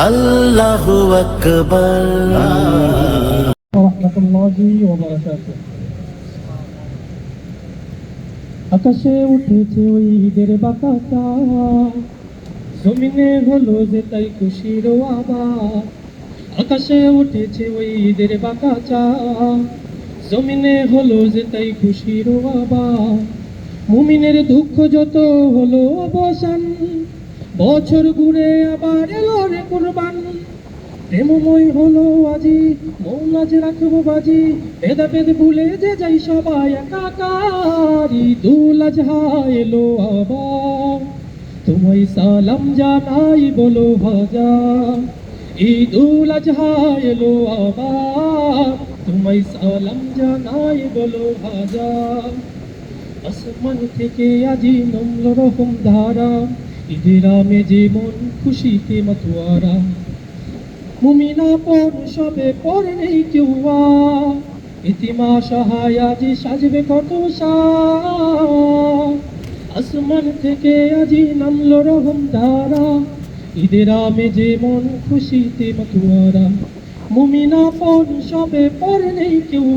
আল্লাহু আকবার। রাহমাতুল্লাহি ওয়া বারাকাতুহু। আকাশে উঠেছে ওই ঈদের বাতাসা, জমিনে হলো যে তাই খুশির আওয়াজ। আকাশে উঠেছে ওই ঈদের বাতাসা, জমিনে হলো যে তাই খুশির আওয়াজ। মুমিনের দুঃখ যত হলো অবসান, বছর ঘুরে আবার এলো রে কুরবান। প্রেমময় হলো আজি, মৌলাজ রাখবো বাজি, ভেদাভেদ ভুলে যে যাই সবাই একাকার। ঈদুল আজহা এলো আবার, তোমায় সালাম জানাই বলো হাজার। ঈদুল আজহা এলো আবার, তোমায় সালাম জানাই বলো হাজার। আসমান থেকে আজি নামল রকম ধারা, ঈদের আমেজে মন খুশিতে মাতোয়ারা। মুমিনা পর সবে পর নেই কেউ, ইতিমা সহায় আজি সাজবে কত আসমান থেকে আজি নামলো রহম ধারা, ঈদের আমেজে মন খুশিতে মাতোয়ারা। মুমিনা পর সবে পর নেই কেউ,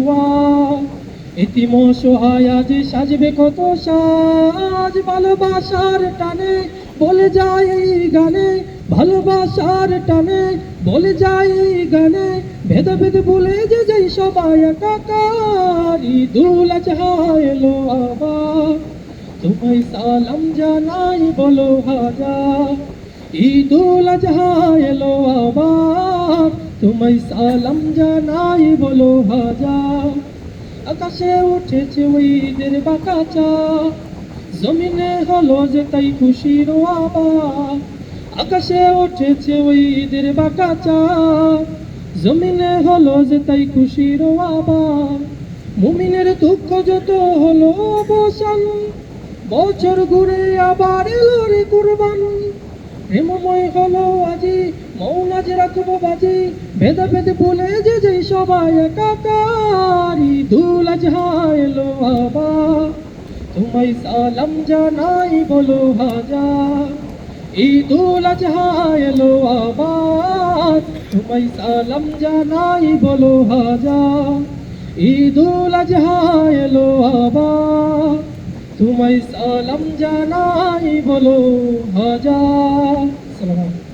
ইতিম সহায় আজি সাজবে কত সাজ। ভালোবাসার টানে বলে যায় এই গানে, ভালোবাসার টানে বলে যায় এই গানে, ভেদাভেদ ভুলে যে যাই সবাই একাকার। ঈদুল আজহা এলো আবার, তোমায় সালাম জানাই বলো হাজার। ঈদুল আজহা এলো আবার, তোমায় সালাম জানাই বলো হাজার। আকাশে উঠেছে ওই ঈদের বাতাসা, জমিনে হলো যে তাই খুশির আওয়াজ। আকাশে উঠেছে ওই ঈদের বাতাসা, জমিনে হলো যে তাই খুশির আওয়াজ। মুমিনের দুঃখ যত হলো অবসান, বছর ঘুরে আবার এলো রে কুরবান। প্রেমময় হলো আজি, মৌলাজ রাখবো বাজি, ভেদাভেদ ভুলে যে যাই সবাই একাকার। ঈদুল আজহা এলো আবার, তোমায় সালাম জানাই বলো হাজার। ঈদুল আজহা এলো আবার, তোমায় সালাম জানাই বলো হাজার। ঈদুল আজহা এলো আবার, তোমায় সালাম জানাই বলো হাজার। সালাম।